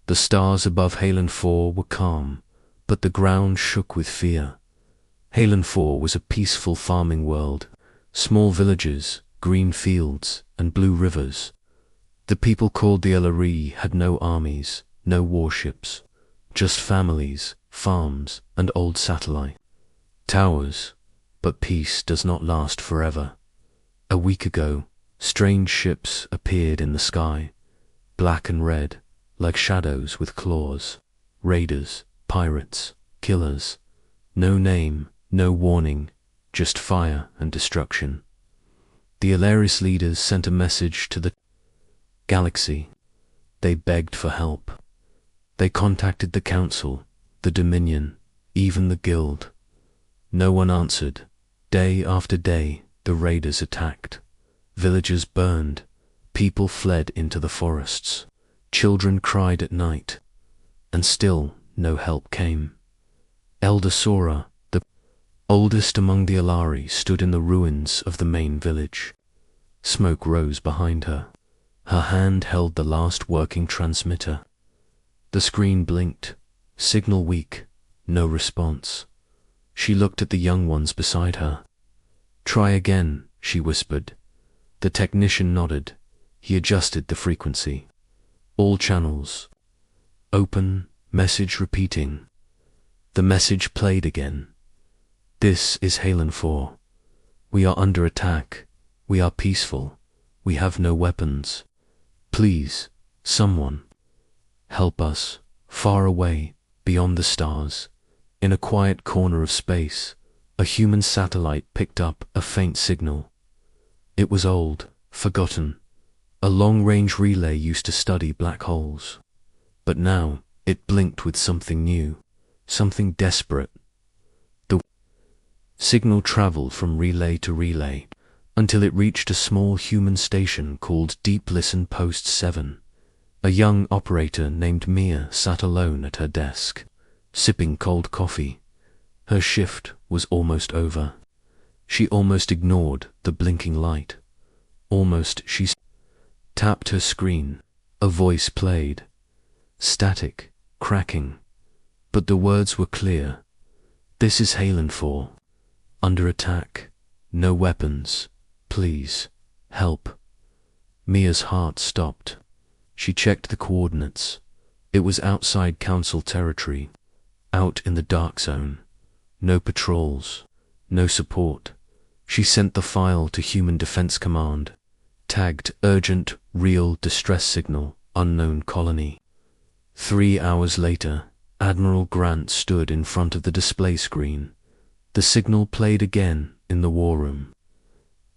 The stars above Halen 4 were calm, but the ground shook with fear. Halen 4 was a peaceful farming world, small villages, green fields, and blue rivers. The people called the Elari had no armies, no warships, just families, farms, and old satellite towers. But peace does not last forever. A week ago, strange ships appeared in the sky, black and red, like shadows with claws. Raiders, pirates, killers. No name, no warning, just fire and destruction. The Alaris leaders sent a message to the galaxy. They begged for help. They contacted the Council, the Dominion, even the Guild. No one answered. Day after day, the raiders attacked. Villages burned. People fled into the forests. Children cried at night. And still no help came. Elder Sora, the oldest among the Alari, stood in the ruins of the main village. Smoke rose behind her. Her hand held the last working transmitter. The screen blinked. Signal weak. No response. She looked at the young ones beside her. "Try again," she whispered. The technician nodded. He adjusted the frequency. All channels. Open, message repeating. The message played again. "This is Halen 4. We are under attack. We are peaceful. We have no weapons. Please, someone, help us, far away, beyond the stars." In a quiet corner of space, a human satellite picked up a faint signal. It was old, forgotten. A long-range relay used to study black holes. But now, it blinked with something new, something desperate. The signal traveled from relay to relay, until it reached a small human station called Deep Listen Post 7. A young operator named Mia sat alone at her desk, sipping cold coffee. Her shift was almost over. She almost ignored the blinking light. Almost she tapped her screen. A voice played. Static, cracking. But the words were clear. "This is Halen 4. Under attack. No weapons. Please, help." Mia's heart stopped. She checked the coordinates. It was outside Council territory. Out in the dark zone. No patrols. No support. She sent the file to Human Defense Command. Tagged Urgent Real Distress Signal Unknown Colony. 3 hours later, Admiral Grant stood in front of the display screen. The signal played again in the war room.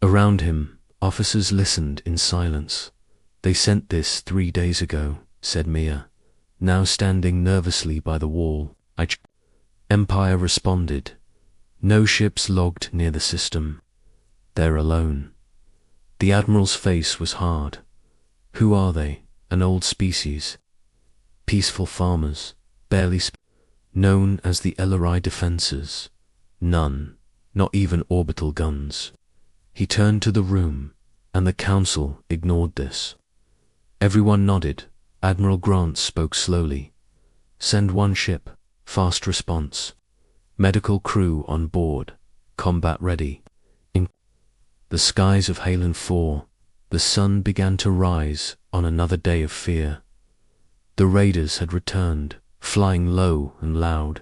Around him, officers listened in silence. "They sent this 3 days ago," said Mia, now standing nervously by the wall. Empire responded. No ships logged near the system. They're alone. The Admiral's face was hard. "Who are they? An old species?" "Peaceful farmers, barely known as the Elari Defensors. None, not even orbital guns." He turned to the room, and the Council ignored this. Everyone nodded. Admiral Grant spoke slowly. "Send one ship. Fast response. Medical crew on board. Combat ready." In the skies of Halen 4, the sun began to rise on another day of fear. The raiders had returned, flying low and loud.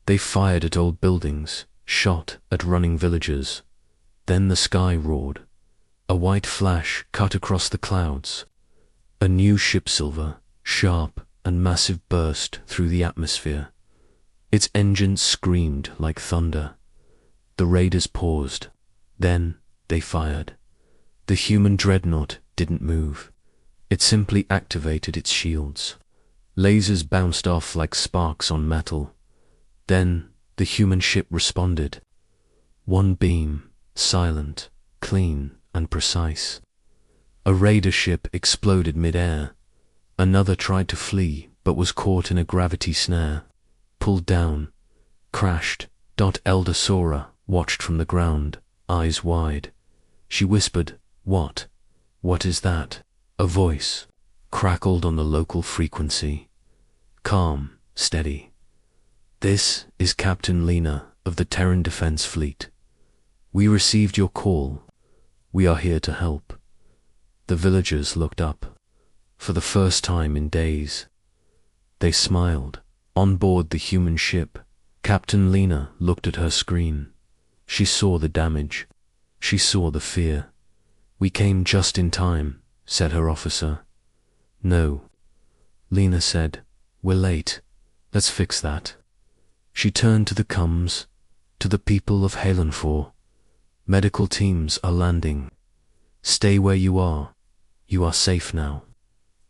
They fired at old buildings, shot at running villagers. Then the sky roared. A white flash cut across the clouds. A new ship silver, sharp and massive, burst through the atmosphere. Its engines screamed like thunder. The raiders paused. Then they fired. The human dreadnought didn't move. It simply activated its shields. Lasers bounced off like sparks on metal. Then the human ship responded. One beam, silent, clean, and precise. A raider ship exploded mid-air. Another tried to flee, but was caught in a gravity snare. Pulled down, crashed. Elder Sora watched from the ground, eyes wide. She whispered, "What? What is that?" A voice crackled on the local frequency. calm, steady. "This is Captain Lena of the Terran Defense Fleet. We received your call. We are here to help." The villagers looked up. For the first time in days. They smiled. On board the human ship, Captain Lena looked at her screen. She saw the damage. She saw the fear. "We came just in time," said her officer. "No," Lena said. "We're late. Let's fix that." She turned to the comms, to the people of Halenfor. "Medical teams are landing. Stay where you are. You are safe now."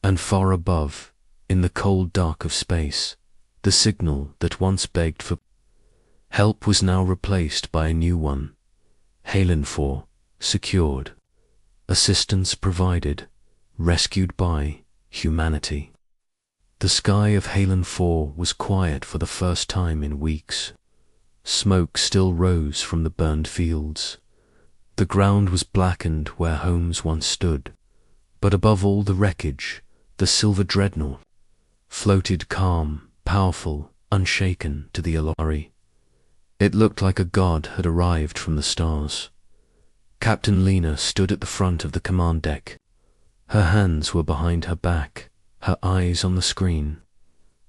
And far above, in the cold dark of space, the signal that once begged for help was now replaced by a new one. Halenfor, secured. Assistance provided. Rescued by humanity. The sky of Halenfor was quiet for the first time in weeks. Smoke still rose from the burned fields. The ground was blackened where homes once stood, but above all the wreckage, the silver dreadnought floated calm, powerful, unshaken to the Alari. It looked like a god had arrived from the stars. Captain Lena stood at the front of the command deck. Her hands were behind her back, her eyes on the screen.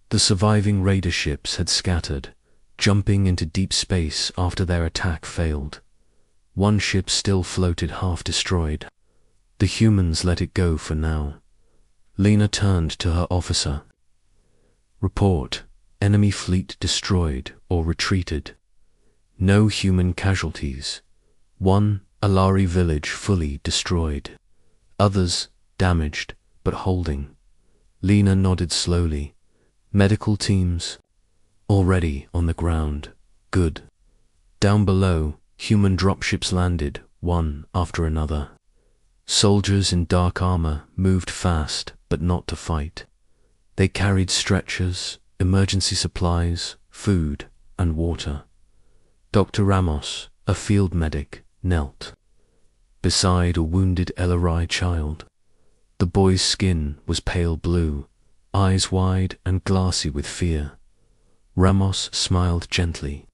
The surviving raider ships had scattered, jumping into deep space after their attack failed. One ship still floated half destroyed. The humans let it go for now. Lena turned to her officer. "Report. Enemy fleet destroyed or retreated. No human casualties. One Alari village fully destroyed. Others damaged, but holding." Lena nodded slowly. "Medical teams already on the ground. Good." Down below, human dropships landed, one after another. Soldiers in dark armor moved fast, but not to fight. They carried stretchers, emergency supplies, food, and water. Dr. Ramos, a field medic, knelt beside a wounded LRI child. The boy's skin was pale blue, eyes wide and glassy with fear. Ramos smiled gently.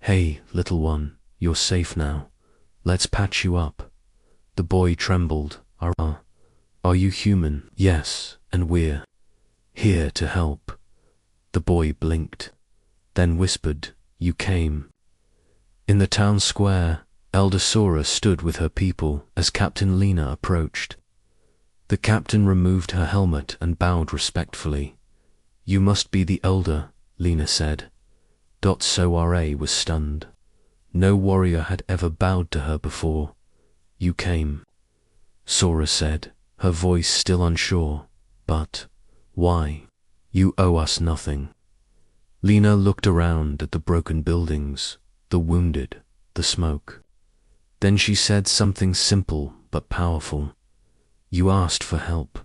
"Hey, little one, you're safe now. Let's patch you up." The boy trembled. Are you human?" "Yes, and we're here to help." The boy blinked, then whispered, "You came." In the town square, Elder Sora stood with her people as Captain Lena approached. The captain removed her helmet and bowed respectfully. "You must be the elder," Lena said. Sora was stunned. No warrior had ever bowed to her before. "You came," Sora said, her voice still unsure. "But why? You owe us nothing." Lena looked around at the broken buildings, the wounded, the smoke. Then she said something simple but powerful. "You asked for help,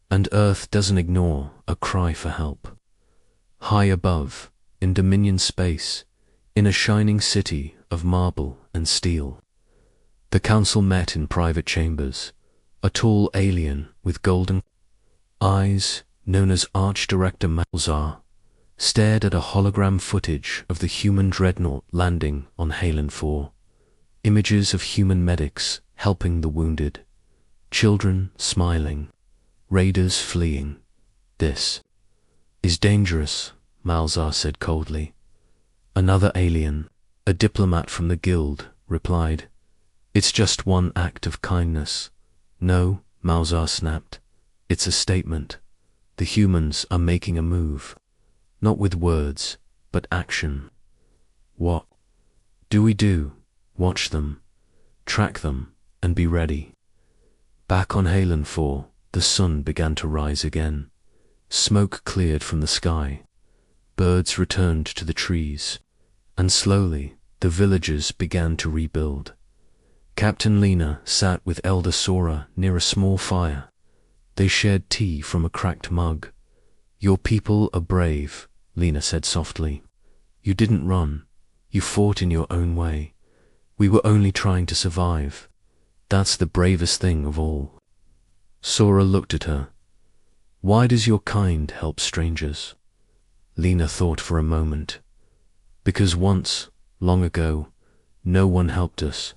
and Earth doesn't ignore a cry for help." High above, in Dominion space, in a shining city of marble and steel, the council met in private chambers. A tall alien with golden eyes, known as Archdirector Malzar, stared at a hologram footage of the human dreadnought landing on Halenfor. Images of human medics helping the wounded, children smiling, raiders fleeing. "This is dangerous," Malzar said coldly. Another alien, a diplomat from the guild, replied, "It's just one act of kindness." "No," Malzar snapped. "It's a statement. The humans are making a move. Not with words, but action." "What do we do?" "Watch them, track them, and be ready." Back on Halenfor, the sun began to rise again. Smoke cleared from the sky. Birds returned to the trees, and slowly the villagers began to rebuild. Captain Lena sat with Elder Sora near a small fire. They shared tea from a cracked mug. "Your people are brave," Lena said softly. "You didn't run. You fought in your own way. We were only trying to survive. That's the bravest thing of all." Sora looked at her. "Why does your kind help strangers?" Lena thought for a moment. Because once, long ago, no one helped us.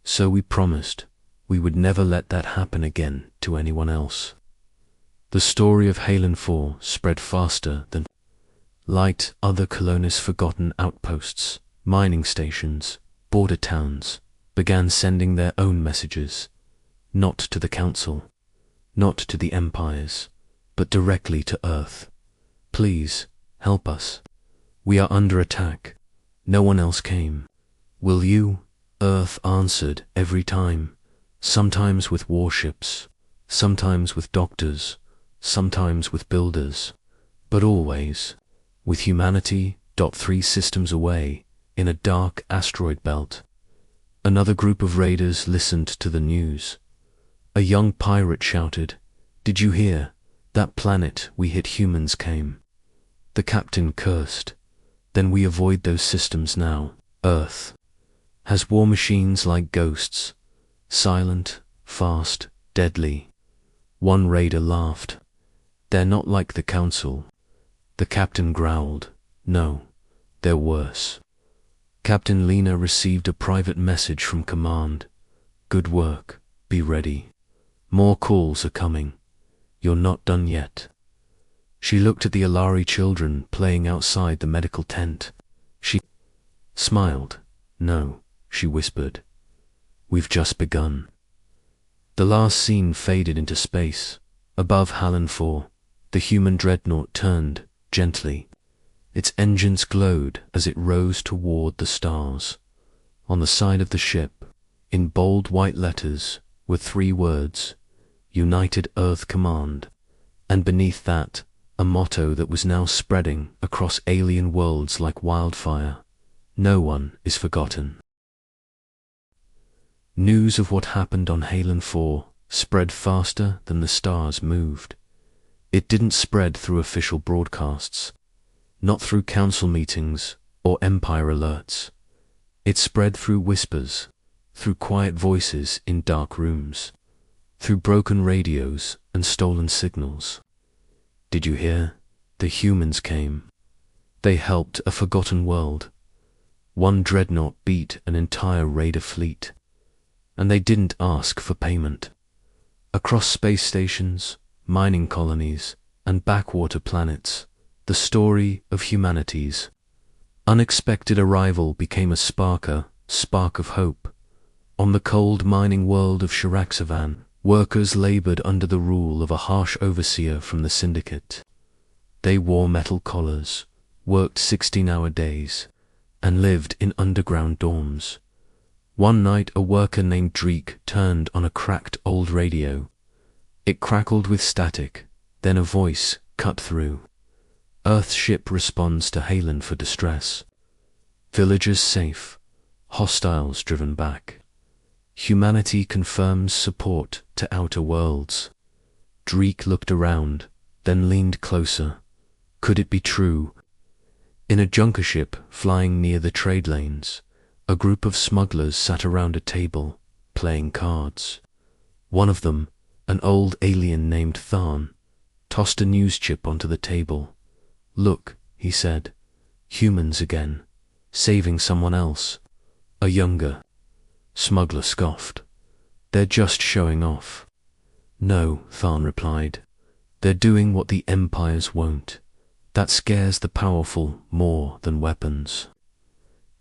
So we promised we would never let that happen again to anyone else. The story of Halen 4 spread faster than light. Other colonies' forgotten outposts, mining stations, border towns, began sending their own messages, not to the Council, not to the empires, but directly to Earth. Please, help us. We are under attack. No one else came. Will you? Earth answered every time, sometimes with warships, sometimes with doctors, sometimes with builders, but always with humanity. 3 systems away, in a dark asteroid belt. Another group of raiders listened to the news. A young pirate shouted, "Did you hear? That planet we hit humans came." The captain cursed. Then we avoid those systems now. Earth has war machines like ghosts, silent, fast, deadly. One raider laughed. They're not like the Council. The captain growled, "No, they're worse." Captain Lena received a private message from command. "Good work, be ready. More calls are coming. You're not done yet." She looked at the Alari children playing outside the medical tent. She smiled. "No," she whispered. "We've just begun." The last scene faded into space. Above Halen 4, the human dreadnought turned gently. Its engines glowed as it rose toward the stars. On the side of the ship, in bold white letters, were 3 words, United Earth Command, and beneath that, a motto that was now spreading across alien worlds like wildfire: "No one is forgotten." News of what happened on Halen 4 spread faster than the stars moved. It didn't spread through official broadcasts, not through council meetings or empire alerts. It spread through whispers, through quiet voices in dark rooms, through broken radios and stolen signals. "Did you hear? The humans came. They helped a forgotten world. One dreadnought beat an entire raider fleet. And they didn't ask for payment." Across space stations, mining colonies, and backwater planets, the story of humanity's unexpected arrival became a spark of hope. On the cold mining world of Shiraxavan, workers labored under the rule of a harsh overseer from the syndicate. They wore metal collars, worked 16-hour days, and lived in underground dorms. One night a worker named Dreek turned on a cracked old radio. It crackled with static, then a voice cut through. "Earth ship responds to Halen for distress. Villagers safe, hostiles driven back. Humanity confirms support to outer worlds." Dreek looked around, then leaned closer. Could it be true? In a junker ship flying near the trade lanes, a group of smugglers sat around a table, playing cards. One of them, an old alien named Tharn, tossed a news chip onto the table. "Look," he said, "humans again, saving someone else." A younger smuggler scoffed. "They're just showing off." "No," Tharn replied. "They're doing what the empires won't. That scares the powerful more than weapons."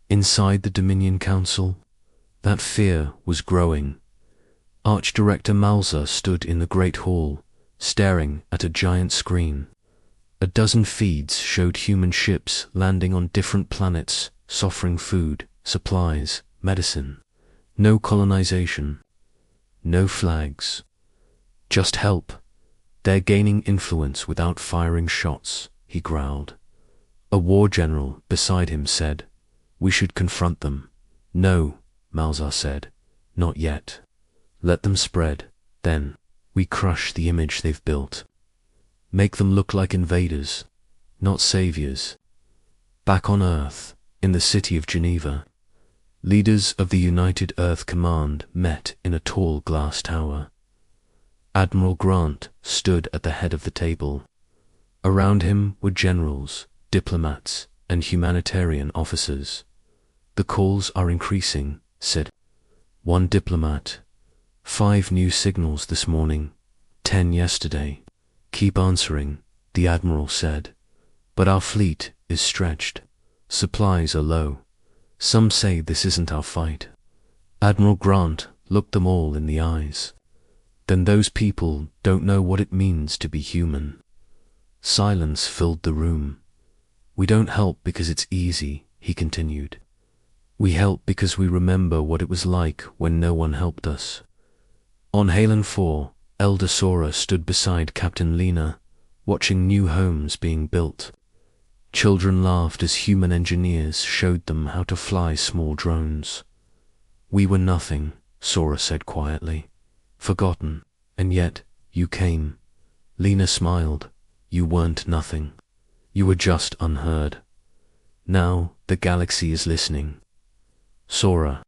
Inside the Dominion Council, that fear was growing. Archdirector Malza stood in the Great Hall, staring at a giant screen. A dozen feeds showed human ships landing on different planets, offering food, supplies, medicine. No colonization. No flags. Just help. "They're gaining influence without firing shots," he growled. A war general beside him said, "We should confront them." "No," Malzar said, "not yet. Let them spread, then we crush the image they've built. Make them look like invaders, not saviors." Back on Earth, in the city of Geneva, leaders of the United Earth Command met in a tall glass tower. Admiral Grant stood at the head of the table. Around him were generals, diplomats, and humanitarian officers. "The calls are increasing," said one diplomat. "5 new signals this morning, 10 yesterday. Keep answering," the admiral said. "But our fleet is stretched. Supplies are low. Some say this isn't our fight." Admiral Grant looked them all in the eyes. "Then those people don't know what it means to be human." Silence filled the room. "We don't help because it's easy," he continued. "We help because we remember what it was like when no one helped us." On Halen 4, Elder Sora stood beside Captain Lena, watching new homes being built. Children laughed as human engineers showed them how to fly small drones. "We were nothing," Sora said quietly. "Forgotten, and yet you came." Lena smiled. "You weren't nothing. You were just unheard. Now the galaxy is listening." Sora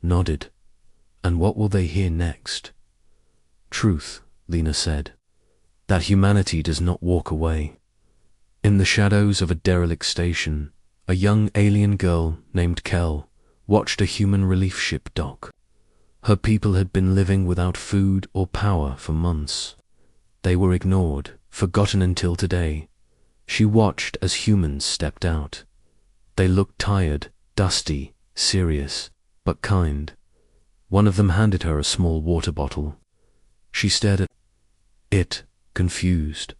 nodded. "And what will they hear next?" "Truth," Lena said. "That humanity does not walk away." In the shadows of a derelict station, a young alien girl named Kel watched a human relief ship dock. Her people had been living without food or power for months. They were ignored, forgotten until today. She watched as humans stepped out. They looked tired, dusty, serious, but kind. One of them handed her a small water bottle. She stared at it, confused.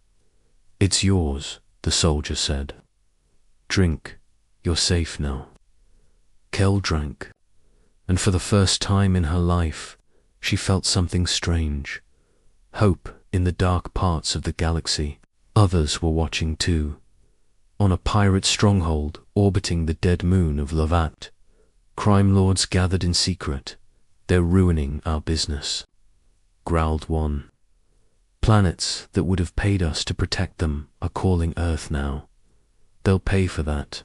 "It's yours," the soldier said. "Drink. You're safe now." Kel drank, and for the first time in her life, she felt something strange. Hope in the dark parts of the galaxy. Others were watching too. On a pirate stronghold orbiting the dead moon of Lovat, crime lords gathered in secret. "They're ruining our business," growled one. "Planets that would have paid us to protect them are calling Earth now. They'll pay for that."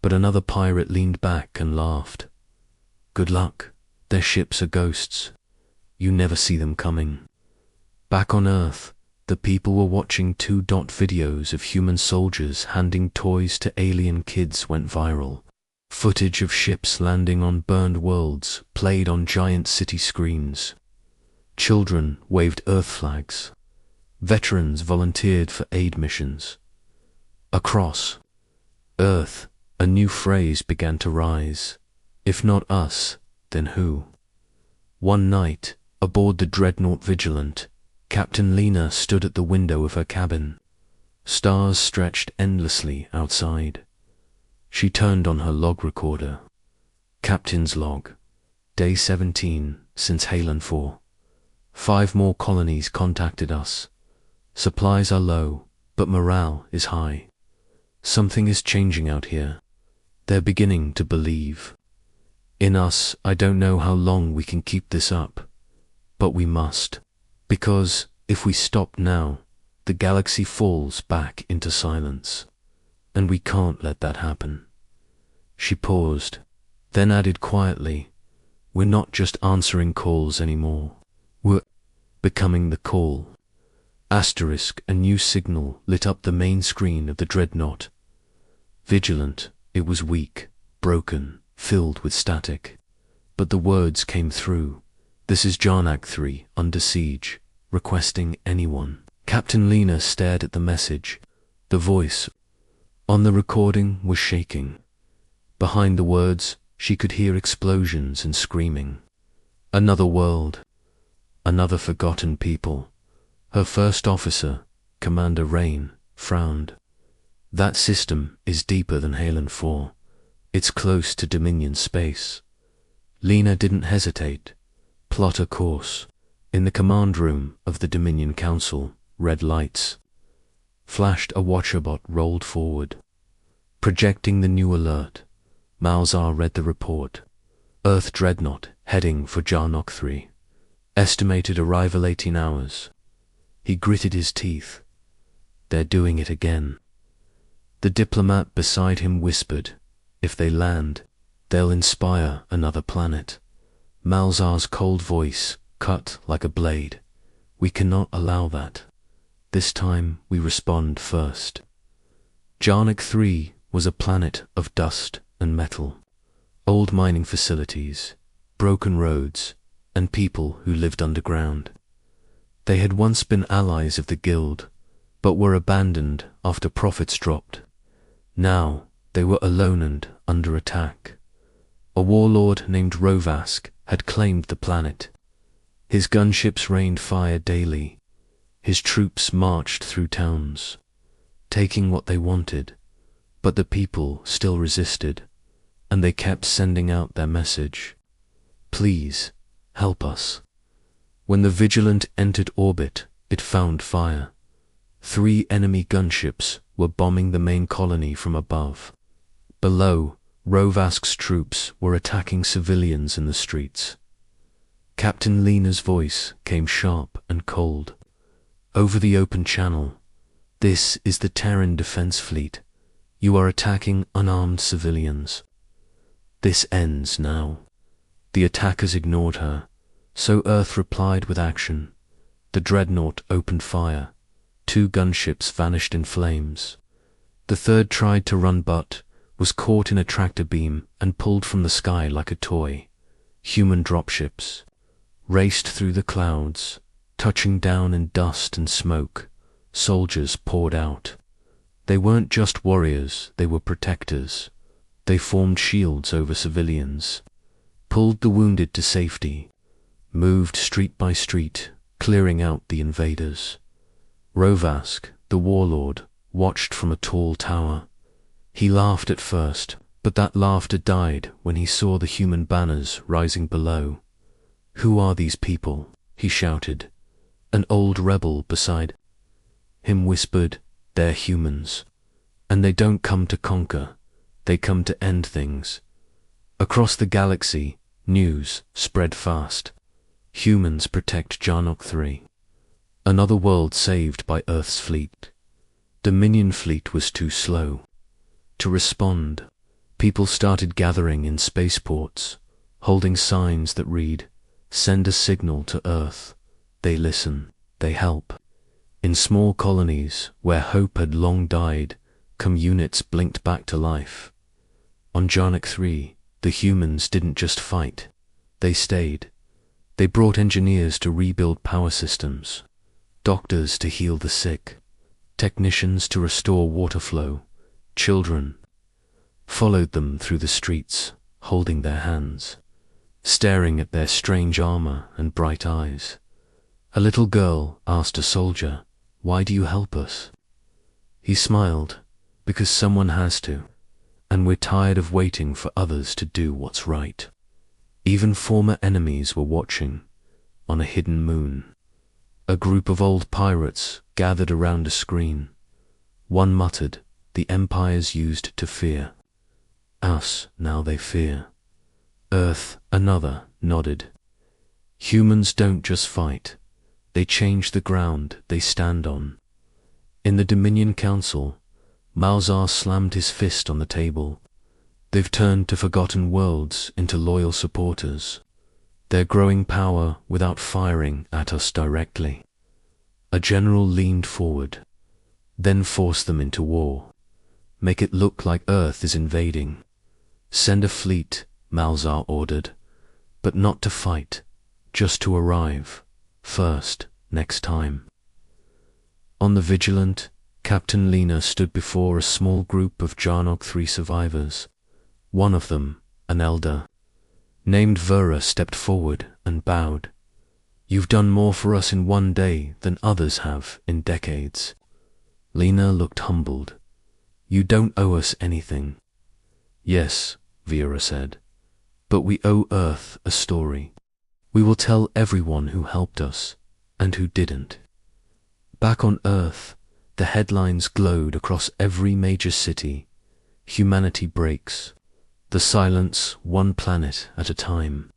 But another pirate leaned back and laughed. "Good luck. Their ships are ghosts. You never see them coming." Back on Earth, the people were watching 2-dot videos of human soldiers handing toys to alien kids went viral. Footage of ships landing on burned worlds played on giant city screens. Children waved Earth flags. Veterans volunteered for aid missions. Across Earth, a new phrase began to rise. "If not us, then who?" One night, aboard the dreadnought Vigilant, Captain Lena stood at the window of her cabin. Stars stretched endlessly outside. She turned on her log recorder. Captain's log. Day 17 since Halen 4. 5 more colonies contacted us. Supplies are low, but morale is high. Something is changing out here. They're beginning to believe. In us, I don't know how long we can keep this up, but we must. Because if we stop now, the galaxy falls back into silence. And we can't let that happen. She paused, then added quietly, "We're not just answering calls anymore. We're becoming the call." Asterisk, a new signal lit up the main screen of the dreadnought. Vigilant, it was weak, broken, filled with static. But the words came through. "This is Jarnak 3, under siege, requesting anyone." Captain Lena stared at the message. The voice on the recording was shaking. Behind the words, she could hear explosions and screaming. Another world. Another forgotten people. Her first officer, Commander Rain, frowned. "That system is deeper than Halen 4. It's close to Dominion space." Lena didn't hesitate. Plot a course. In the command room of the Dominion Council, red lights flashed. A watcherbot rolled forward. Projecting the new alert, Malzar read the report. Earth dreadnought heading for Jarnak 3. Estimated arrival 18 hours. He gritted his teeth. They're doing it again. The diplomat beside him whispered, "If they land, they'll inspire another planet." Malzar's cold voice cut like a blade. "We cannot allow that. This time we respond first." Jarnock 3 was a planet of dust and metal, old mining facilities, broken roads, and people who lived underground. They had once been allies of the Guild, but were abandoned after profits dropped. Now they were alone and under attack. A warlord named Rovask had claimed the planet. His gunships rained fire daily. His troops marched through towns, taking what they wanted, but the people still resisted, and they kept sending out their message. Please, help us. When the Vigilant entered orbit, it found fire. 3 enemy gunships were bombing the main colony from above. Below, Rovask's troops were attacking civilians in the streets. Captain Lena's voice came sharp and cold. Over the open channel, "This is the Terran Defense Fleet. You are attacking unarmed civilians. This ends now." The attackers ignored her, so Earth replied with action. The dreadnought opened fire. 2 gunships vanished in flames. The third tried to run but was caught in a tractor beam and pulled from the sky like a toy. Human dropships raced through the clouds, touching down in dust and smoke. Soldiers poured out. They weren't just warriors, they were protectors. They formed shields over civilians, pulled the wounded to safety, moved street by street, clearing out the invaders. Rovask, the warlord, watched from a tall tower. He laughed at first, but that laughter died when he saw the human banners rising below. "Who are these people?" he shouted. An old rebel beside him whispered, "They're humans. And they don't come to conquer, they come to end things." Across the galaxy, news spread fast. Humans protect Jarnock 3. Another world saved by Earth's fleet. Dominion fleet was too slow to respond. People started gathering in spaceports, holding signs that read, "Send a signal to Earth." They listen, they help. In small colonies where hope had long died, units blinked back to life. On Jarnock 3, the humans didn't just fight, they stayed. They brought engineers to rebuild power systems, doctors to heal the sick, technicians to restore water flow. Children followed them through the streets, holding their hands, staring at their strange armor and bright eyes. A little girl asked a soldier, "Why do you help us?" He smiled, "Because someone has to, and we're tired of waiting for others to do what's right." Even former enemies were watching. On a hidden moon, a group of old pirates gathered around a screen. One muttered, "The empires used to fear. Us now they fear." Earth, another, nodded. Humans don't just fight, they change the ground they stand on. In the Dominion Council, Malzar slammed his fist on the table. They've turned to forgotten worlds into loyal supporters. They're growing power without firing at us directly. A general leaned forward. "Then force them into war. Make it look like Earth is invading. Send a fleet," Malzar ordered, "but not to fight, just to arrive. First, next time." On the Vigilant, Captain Lena stood before a small group of Jarnock 3 survivors. One of them, an elder named Vera, stepped forward and bowed. "You've done more for us in one day than others have in decades." Lena looked humbled. "You don't owe us anything." "Yes," Vera said, "but we owe Earth a story. We will tell everyone who helped us and who didn't." Back on Earth, the headlines glowed across every major city. Humanity breaks. The silence, one planet at a time.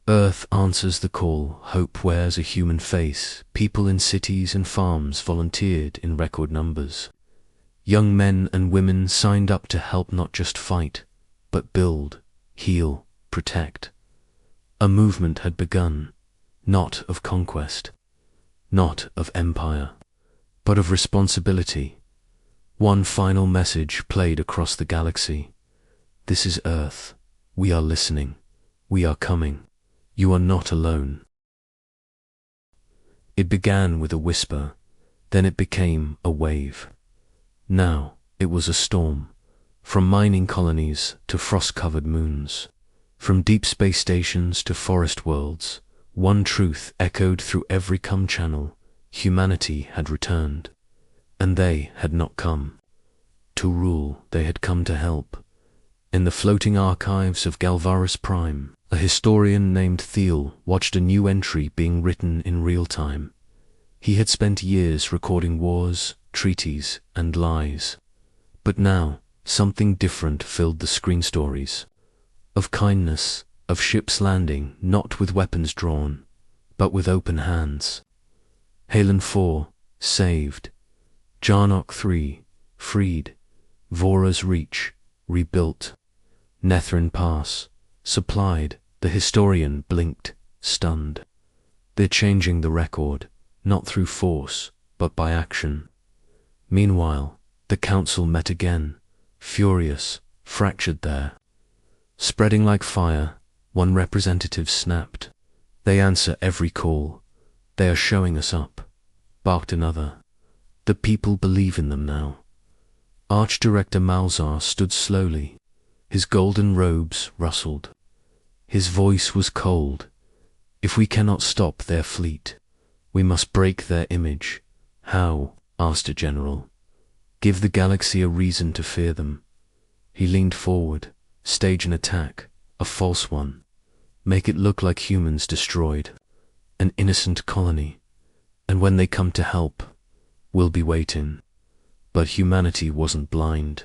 Earth answers the call, hope wears a human face. People in cities and farms volunteered in record numbers. Young men and women signed up to help not just fight, but build, heal, protect. A movement had begun, not of conquest, not of empire, but of responsibility. One final message played across the galaxy. This is Earth. We are listening. We are coming. You are not alone. It began with a whisper, then it became a wave. Now it was a storm, from mining colonies to frost-covered moons, from deep space stations to forest worlds. One truth echoed through every channel: humanity had returned, and they had not come to rule, they had come to help. In the floating archives of Galvarus Prime, a historian named Thiel watched a new entry being written in real time. He had spent years recording wars, treaties, and lies. But now, something different filled the screen stories. Of kindness, of ships landing, not with weapons drawn, but with open hands. Halen 4, saved. Jarnock 3, freed. Vora's Reach, rebuilt. Nethrin Pass, supplied. The historian blinked, stunned. They're changing the record, not through force, but by action. Meanwhile, the council met again, furious, fractured there. Spreading like fire, one representative snapped. They answer every call. They are showing us up, barked another. The people believe in them now. Archdirector Malzar stood slowly. His golden robes rustled. His voice was cold. If we cannot stop their fleet, we must break their image. How? Asked a general. Give the galaxy a reason to fear them. He leaned forward. Stage an attack, a false one. Make it look like humans destroyed an innocent colony. And when they come to help, we'll be waiting. But humanity wasn't blind.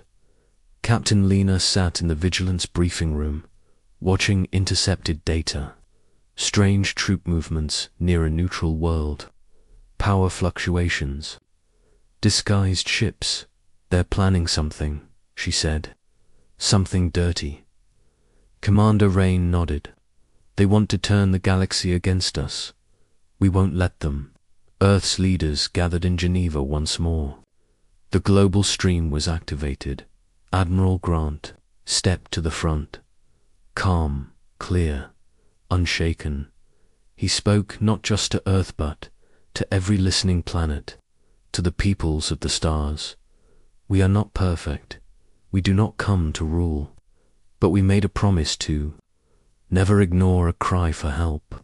Captain Lena sat in the vigilance briefing room, watching intercepted data. Strange troop movements near a neutral world. Power fluctuations. Disguised ships. They're planning something, she said. Something dirty. Commander Rain nodded. They want to turn the galaxy against us. We won't let them. Earth's leaders gathered in Geneva once more. The global stream was activated. Admiral Grant stepped to the front. Calm, clear, unshaken. He spoke not just to Earth but to every listening planet, to the peoples of the stars. We are not perfect. We do not come to rule. But we made a promise to never ignore a cry for help,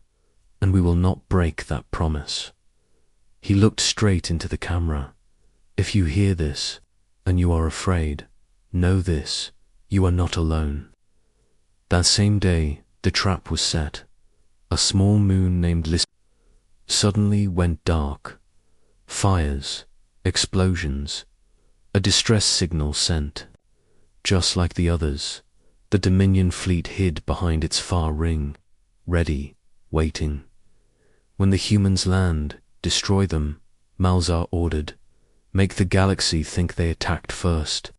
and we will not break that promise. He looked straight into the camera. If you hear this, and you are afraid, know this, you are not alone. That same day, the trap was set. A small moon named Lys suddenly went dark. Fires, explosions, a distress signal sent. Just like the others, the Dominion fleet hid behind its far ring, ready, waiting. When the humans land, destroy them, Malzar ordered. Make the galaxy think they attacked first.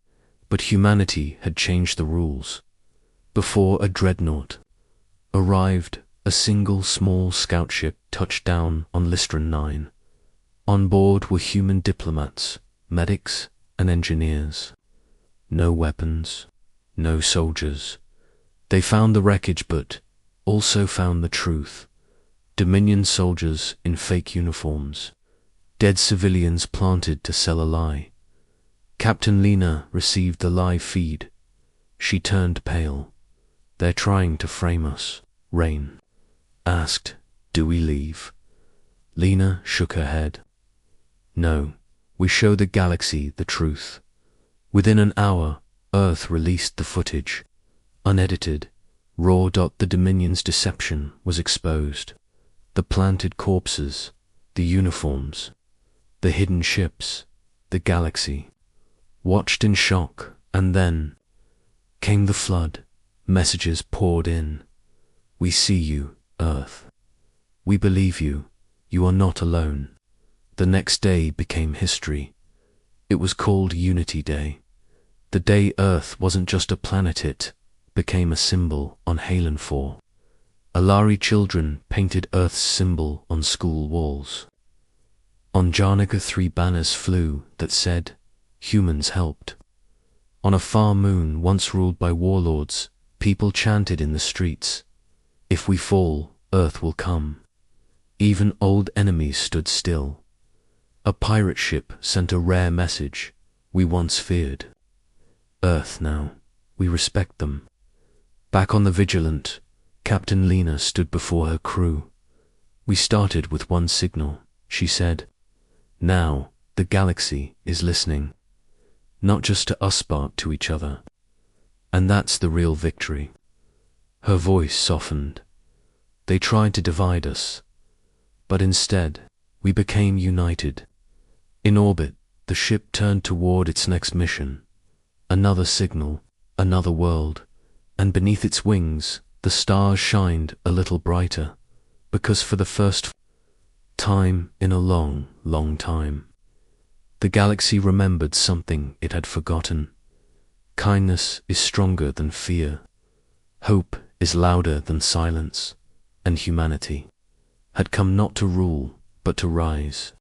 But humanity had changed the rules. Before a dreadnought arrived, a single small scout ship touched down on Lystron 9. On board were human diplomats, medics, and engineers. No weapons, no soldiers. They found the wreckage but also found the truth. Dominion soldiers in fake uniforms. Dead civilians planted to sell a lie. Captain Lena received the live feed. She turned pale. They're trying to frame us. Rain asked, do we leave? Lena shook her head. No, we show the galaxy the truth. Within an hour, Earth released the footage. Unedited, raw. The Dominion's deception was exposed. The planted corpses, the uniforms, the hidden ships, the galaxy. Watched in shock, and then came the flood. Messages poured in. We see you, Earth. We believe you. You are not alone. The next day became history. It was called Unity Day. The day Earth wasn't just a planet, it became a symbol on Halen 4. Alari children painted Earth's symbol on school walls. On Jarnaga 3 banners flew that said, humans helped. On a far moon once ruled by warlords, people chanted in the streets, "If we fall, Earth will come." Even old enemies stood still. A pirate ship sent a rare message we once feared. Earth now, we respect them. Back on the Vigilant, Captain Lena stood before her crew. "We started with one signal," she said. "Now, the galaxy is listening. Not just to us but to each other. And that's the real victory." Her voice softened. "They tried to divide us, but instead, we became united." In orbit, the ship turned toward its next mission. Another signal, another world, and beneath its wings, the stars shined a little brighter, because for the first time in a long, long time, the galaxy remembered something it had forgotten. Kindness is stronger than fear. Hope is louder than silence. And humanity had come not to rule, but to rise.